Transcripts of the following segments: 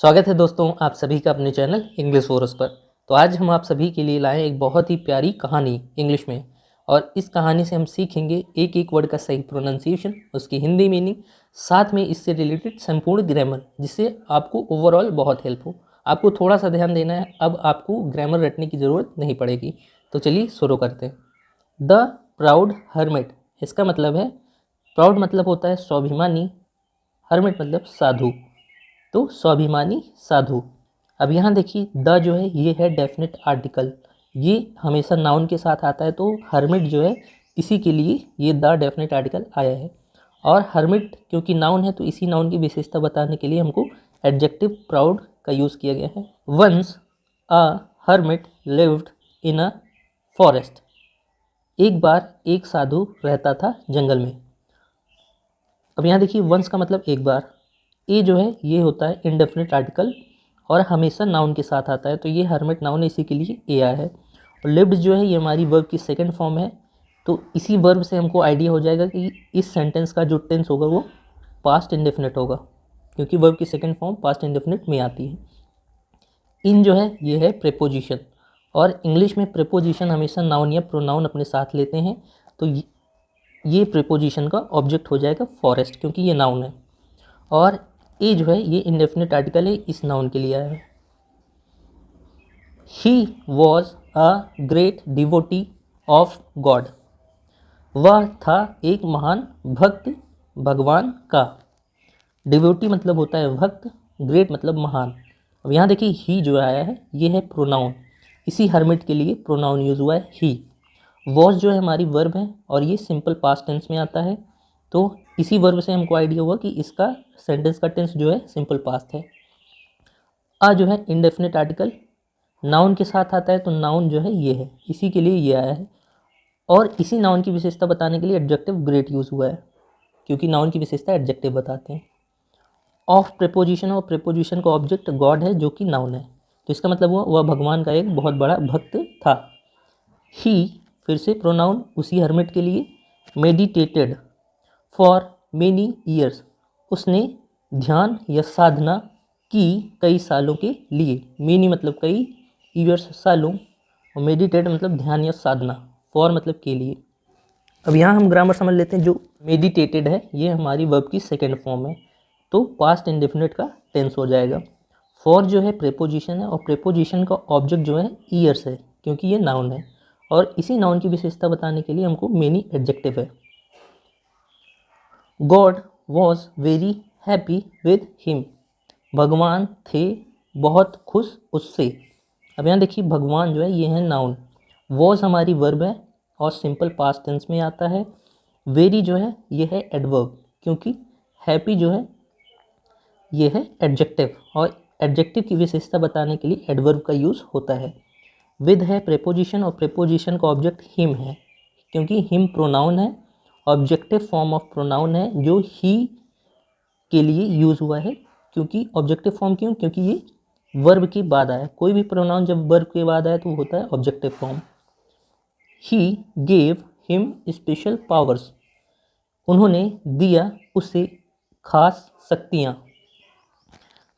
स्वागत है दोस्तों आप सभी का अपने चैनल इंग्लिश फोरस पर। तो आज हम आप सभी के लिए लाए एक बहुत ही प्यारी कहानी इंग्लिश में, और इस कहानी से हम सीखेंगे एक एक वर्ड का सही प्रोनाउंसिएशन, उसकी हिंदी मीनिंग, साथ में इससे रिलेटेड संपूर्ण ग्रामर, जिससे आपको ओवरऑल बहुत हेल्प हो। आपको थोड़ा सा ध्यान देना है, अब आपको ग्रामर रटने की ज़रूरत नहीं पड़ेगी। तो चलिए शुरू करते हैं। द प्राउड हर्मिट, इसका मतलब है, प्राउड मतलब होता है स्वाभिमानी, हर्मिट मतलब साधु, तो स्वाभिमानी साधु। अब यहाँ देखिए द जो है ये है डेफिनेट आर्टिकल, ये हमेशा नाउन के साथ आता है, तो हर्मिट जो है इसी के लिए ये द डेफिनेट आर्टिकल आया है। और हर्मिट क्योंकि नाउन है तो इसी नाउन की विशेषता बताने के लिए हमको एडजेक्टिव प्राउड का यूज़ किया गया है। Once a hermit lived in a forest, एक बार एक साधु रहता था जंगल में। अब यहाँ देखिए वंस का मतलब एक बार, ए जो है ये होता है इंडेफिनिट आर्टिकल और हमेशा नाउन के साथ आता है, तो ये हर्मिट नाउन है, इसी के लिए ए आया है। और लिव्ड जो है ये हमारी वर्ब की सेकंड फॉर्म है, तो इसी वर्ब से हमको आइडिया हो जाएगा कि इस सेंटेंस का जो टेंस होगा वो पास्ट इंडेफिनिट होगा, क्योंकि वर्ब की सेकंड फॉर्म पास्ट इंडेफिनिट में आती है। इन जो है ये है प्रेपोजिशन, और इंग्लिश में प्रेपोजिशन हमेशा नाउन या प्रोनाउन अपने साथ लेते हैं, तो ये प्रेपोजिशन का ऑब्जेक्ट हो जाएगा फॉरेस्ट, क्योंकि ये नाउन है। और ए जो है ये इंडेफिनिट आर्टिकल है, इस नाउन के लिए आया है। He was a great devotee of God, वह था एक महान भक्त भगवान का। डिवोटी मतलब होता है भक्त, ग्रेट मतलब महान। अब यहाँ देखिए ही जो आया है ये है प्रोनाउन, इसी हर्मिट के लिए प्रोनाउन यूज़ हुआ है ही। वॉज जो है हमारी वर्ब है और ये सिंपल पास्ट टेंस में आता है, तो इसी वर्ब से हमको आइडिया हुआ कि इसका सेंटेंस का टेंस जो है सिंपल पास्ट है। आ जो है इंडेफिनिट आर्टिकल, नाउन के साथ आता है, तो नाउन जो है ये है, इसी के लिए ये आया है। और इसी नाउन की विशेषता बताने के लिए एडजेक्टिव ग्रेट यूज़ हुआ है, क्योंकि नाउन की विशेषता एडजेक्टिव बताते हैं। ऑफ प्रेपोजिशन, और प्रेपोजिशन का ऑब्जेक्ट गॉड है जो कि नाउन है, तो इसका मतलब हुआ वह भगवान का एक बहुत बड़ा भक्त था। ही फिर से प्रोनाउन उसी हर्मिट के लिए। मेडिटेटेड फॉर मेनी ईयर्स, उसने ध्यान या साधना की कई सालों के लिए। मेनी मतलब कई, ईयर्स सालों, और मेडिटेट मतलब ध्यान या साधना, फॉर मतलब के लिए। अब यहाँ हम ग्रामर समझ लेते हैं। जो मेडिटेटेड है ये हमारी वर्ब की सेकेंड फॉर्म है, तो पास्ट इंडेफिनिट का टेंस हो जाएगा। फॉर जो है प्रेपोजिशन है, और प्रेपोजिशन का ऑब्जेक्ट जो है ईयर्स है, क्योंकि ये नाउन है, और इसी नाउन की विशेषता बताने के लिए हमको मेनी एडजेक्टिव है। God was very happy with him, भगवान थे बहुत खुश उससे। अब यहाँ देखिए भगवान जो है ये है नाउन, वॉज हमारी वर्ब है और सिंपल पास्ट टेंस में आता है। वेरी जो है ये है एडवर्ब, क्योंकि हैप्पी जो है ये है एडजेक्टिव, और एडजेक्टिव की विशेषता बताने के लिए एडवर्ब का यूज़ होता है। विद है प्रेपोजिशन, और प्रेपोजिशन का ऑब्जेक्ट हिम है, क्योंकि हिम प्रोनाउन है, ऑब्जेक्टिव फॉर्म ऑफ प्रोनाउन है जो ही के लिए यूज़ हुआ है। क्योंकि ऑब्जेक्टिव फॉर्म क्यों, क्योंकि ये वर्ब के बाद आया, कोई भी प्रोनाउन जब वर्ब के बाद आए तो होता है objective form. He gave him special powers, उन्होंने दिया उसे खास शक्तियाँ।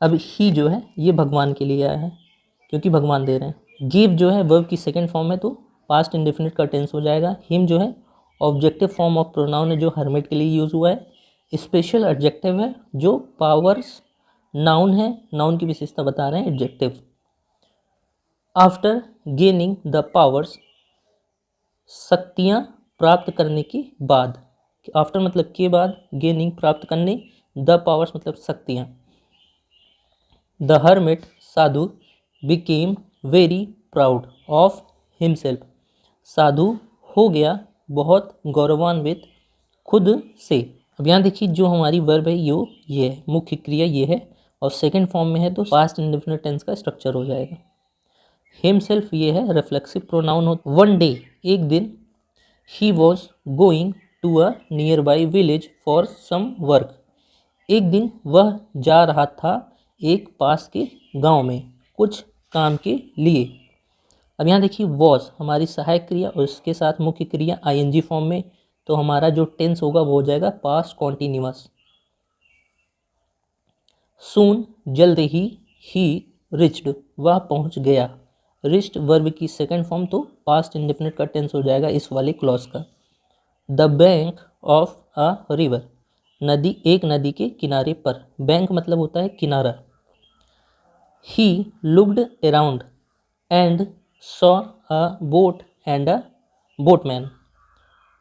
अब ही जो है ये भगवान के लिए आया है, क्योंकि भगवान दे रहे हैं। गिव जो है वर्ब की सेकंड फॉर्म है, तो पास्ट इंडेफिनिट का टेंस हो जाएगा। हिम जो है ऑब्जेक्टिव फॉर्म ऑफ प्रोनाउन है जो हर्मिट के लिए यूज़ हुआ है। स्पेशल एडजेक्टिव है, जो पावर्स नाउन है, नाउन की विशेषता बता रहे हैं adjective. After gaining the powers, शक्तियाँ प्राप्त करने के बाद, आफ्टर मतलब के बाद, गेनिंग प्राप्त करने, द पावर्स मतलब शक्तियाँ। द हर्मिट साधु became very proud of himself, साधु हो गया बहुत गौरवान्वित खुद से। अब यहाँ देखिए जो हमारी वर्ब है ये है, मुख्य क्रिया ये है, और सेकंड फॉर्म में है तो पास्ट इंडेफिनिट टेंस का स्ट्रक्चर हो जाएगा। हिमसेल्फ ये है रिफ्लेक्सिव प्रोनाउन हो। वन डे एक दिन, he was going to a nearby village for some work, एक दिन वह जा रहा था एक पास के गांव में कुछ काम के लिए। अब यहाँ देखिए वॉज हमारी सहायक क्रिया और उसके साथ मुख्य क्रिया आईएनजी फॉर्म में, तो हमारा जो टेंस होगा वो हो जाएगा पास्ट कॉन्टिन्यूअस। सून जल्द ही, ही रिच्ड, वह पहुंच गया। रिच्ड वर्ब की सेकंड फॉर्म तो पास्ट इंडेफिनिट का टेंस हो जाएगा इस वाले क्लॉज का। The bank of a river, नदी, एक नदी के किनारे पर। बैंक मतलब होता है किनारा। He looked around and saw a boat and a boatman,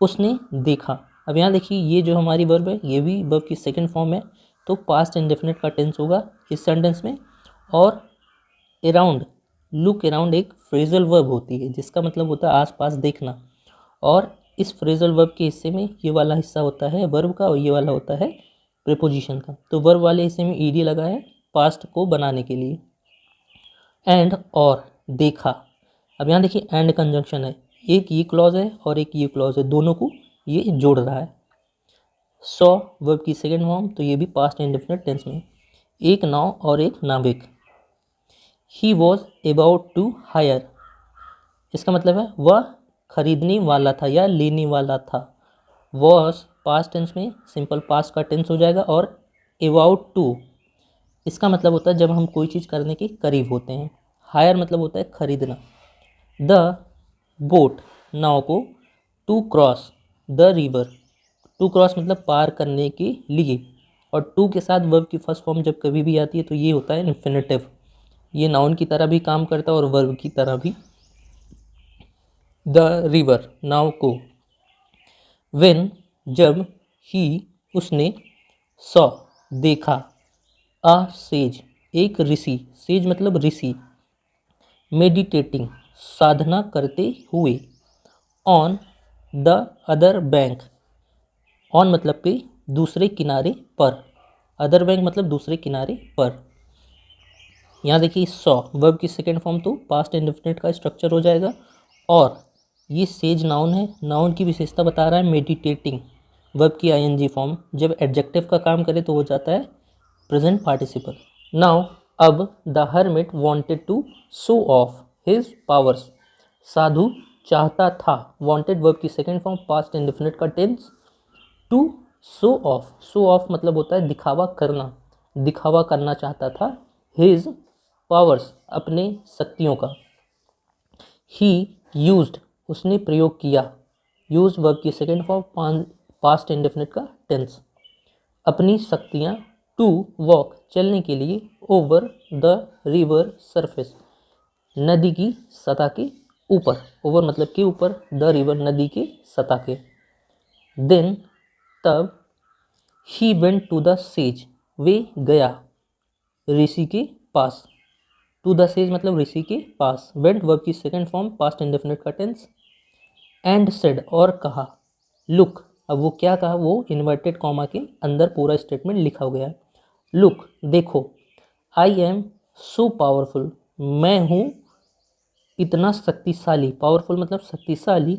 उसने देखा। अब यहाँ देखिए ये जो हमारी वर्ब है ये भी वर्ब की सेकंड फॉर्म है, तो पास्ट इंडेफिनिट का टेंस होगा इस सेंटेंस में। और अराउंड, लुक अराउंड एक फ्रेजल वर्ब होती है जिसका मतलब होता है आसपास देखना, और इस फ्रेजल वर्ब के हिस्से में ये वाला हिस्सा होता है वर्ब का और ये वाला होता है प्रीपोजिशन का। तो वर्ब वाले हिस्से में ईडी लगा है पास्ट को बनाने के लिए। एंड, और देखा। अब यहाँ देखिए एंड कंजंक्शन है, एक ये क्लॉज है और एक ये क्लॉज है, दोनों को ये जोड़ रहा है। सॉ वर्ब की सेकंड फॉर्म तो ये भी पास्ट इंडेफिनिट टेंस में, एक नाव और एक नाविक। He was about to hire, इसका मतलब है वह खरीदने वाला था या लेने वाला था। वॉज पास्ट टेंस में सिंपल पास्ट का टेंस हो जाएगा, और अबाउट टू इसका मतलब होता है जब हम कोई चीज़ करने के करीब होते हैं। हायर मतलब होता है खरीदना। द बोट, नाव को, to cross the river, to cross मतलब पार करने के लिए, और टू के साथ वर्ब की फर्स्ट फॉर्म जब कभी भी आती है तो ये होता है इन्फिनेटिव। ये नाउन की तरह भी काम करता है और वर्ब की तरह भी। द रिवर, नाव को। व्हेन, जब। ही, उसने। सॉ, देखा। अ सेज, एक ऋषि, सेज मतलब ऋषि। मेडिटेटिंग, साधना करते हुए। On the other bank, on मतलब पे, दूसरे किनारे पर। अदर बैंक मतलब दूसरे किनारे पर। यहाँ देखिए सॉ वर्ब की सेकेंड फॉर्म तो पास्ट इंडेफिनिट का स्ट्रक्चर हो जाएगा, और ये सेज नाउन है, नाउन की विशेषता बता रहा है मेडिटेटिंग, वर्ब की आईएनजी फॉर्म जब एडजेक्टिव का काम करे तो हो जाता है प्रेजेंट पार्टिसिपल। नाउ, अब the hermit wanted to show off his powers, साधु चाहता था। वांटेड वर्ब की सेकेंड फॉर्म पास्ट इंडेफिनिट का tense, to show off, show off मतलब होता है दिखावा करना, दिखावा करना चाहता था। हिज पावर्स, अपने शक्तियों का। ही यूज्ड, उसने प्रयोग किया। यूज वर्ब की सेकेंड फॉर्म पास्ट इंडेफिनिट का टेंस। अपनी शक्तियाँ, टू वॉक, चलने के लिए। ओवर द रिवर सरफेस, नदी की सतह के ऊपर। ओवर मतलब के ऊपर, द रिवर नदी के सतह के। देन, तब। He went to the sage, वे गया ऋषि के पास। टू द सेज मतलब ऋषि के पास। वेंट वर्ब की सेकेंड फॉर्म पास्ट इंडेफिनिट का टेंस। एंड सेड, और कहा। लुक, अब वो क्या कहा, वो इन्वर्टेड कॉमा के अंदर पूरा स्टेटमेंट लिखा गया है। लुक, देखो। आई एम सो पावरफुल, मैं हूँ इतना शक्तिशाली, पावरफुल मतलब शक्तिशाली।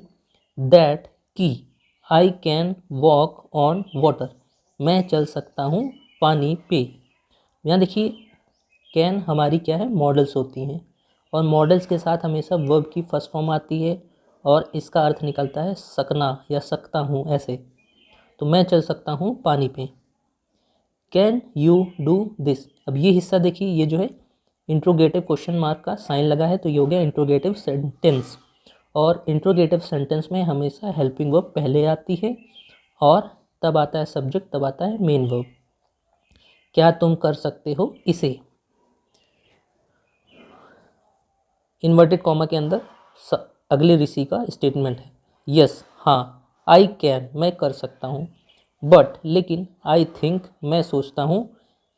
दैट, कि। I can walk on water, मैं चल सकता हूँ पानी पे। यहाँ देखिए कैन हमारी क्या है, मॉडल्स होती हैं, और मॉडल्स के साथ हमेशा वर्ब की फर्स्ट फॉर्म आती है, और इसका अर्थ निकलता है सकना या सकता हूँ ऐसे। तो मैं चल सकता हूँ पानी पे। कैन यू डू दिस, अब ये हिस्सा देखिए ये जो है इंट्रोगेटिव क्वेश्चन मार्क का साइन लगा है, तो ये हो गया इंट्रोगेटिव सेंटेंस, और इंट्रोगेटिव सेंटेंस में हमेशा हेल्पिंग वर्ब पहले आती है, और तब आता है सब्जेक्ट, तब आता है मेन वर्ब। क्या तुम कर सकते हो इसे, इन्वर्टेड कॉमा के अंदर अगले ऋषि का स्टेटमेंट है। यस, हाँ। आई कैन, मैं कर सकता हूँ। बट, लेकिन। आई थिंक, मैं सोचता हूँ।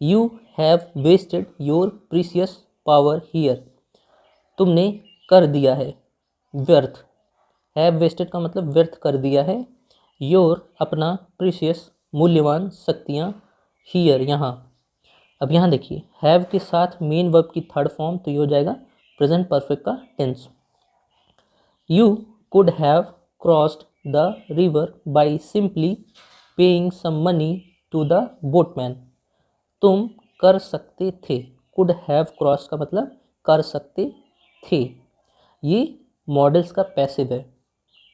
You have wasted your precious power here, तुमने कर दिया है व्यर्थ। हैव वेस्टेड का मतलब व्यर्थ कर दिया है। योर, अपना, प्रीशियस, मूल्यवान, शक्तियाँ, हियर, यहाँ। अब यहाँ देखिए हैव के साथ मेन वर्ब की थर्ड फॉर्म तो ये हो जाएगा प्रेजेंट परफेक्ट का tense. You could have crossed the river by simply paying some money to the boatman, तुम कर सकते थे। कुड हैव क्रॉस का मतलब कर सकते थे, ये मॉडल्स का पैसिव है।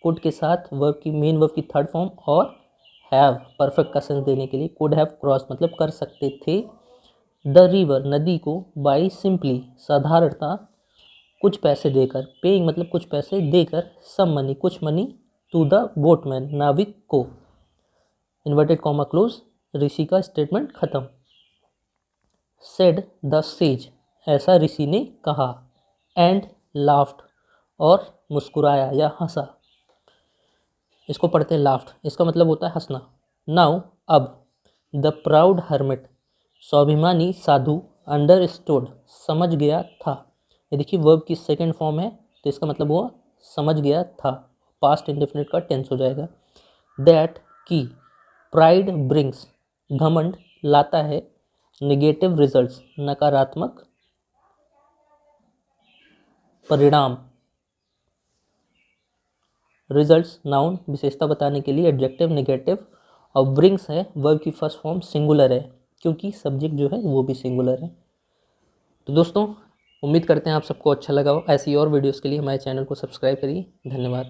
कुड के साथ वर्ब की मेन वर्ब की थर्ड फॉर्म, और हैव परफेक्ट का सेंस देने के लिए कुड हैव क्रॉस मतलब कर सकते थे द रिवर नदी को, बाई सिंपली साधारणता कुछ पैसे देकर, पेइंग मतलब कुछ पैसे देकर, सम मनी कुछ मनी, टू द बोटमैन नाविक को, इन्वर्टेड कॉमा क्लोज, ऋषि का स्टेटमेंट खत्म। सेड द सेज ऐसा ऋषि ने कहा, एंड लाफ्ट और मुस्कुराया या हंसा, इसको पढ़ते हैं लाफ्ट, इसका मतलब होता है हंसना। नाउ अब, द प्राउड हर्मिट स्वाभिमानी साधु, अंडरस्टूड समझ गया था, ये देखिए वर्ब की सेकंड फॉर्म है तो इसका मतलब हुआ समझ गया था, पास्ट इंडेफिनिट का टेंस हो जाएगा। दैट की प्राइड ब्रिंग्स घमंड लाता है, नेगेटिव रिजल्ट्स नकारात्मक परिणाम, रिजल्ट्स नाउन विशेषता बताने के लिए एडजेक्टिव नेगेटिव, और ब्रिंग्स है वर्ब की फर्स्ट फॉर्म सिंगुलर है क्योंकि सब्जेक्ट जो है वो भी सिंगुलर है। तो दोस्तों उम्मीद करते हैं आप सबको अच्छा लगा हो। ऐसी और वीडियोस के लिए हमारे चैनल को सब्सक्राइब करिए। धन्यवाद।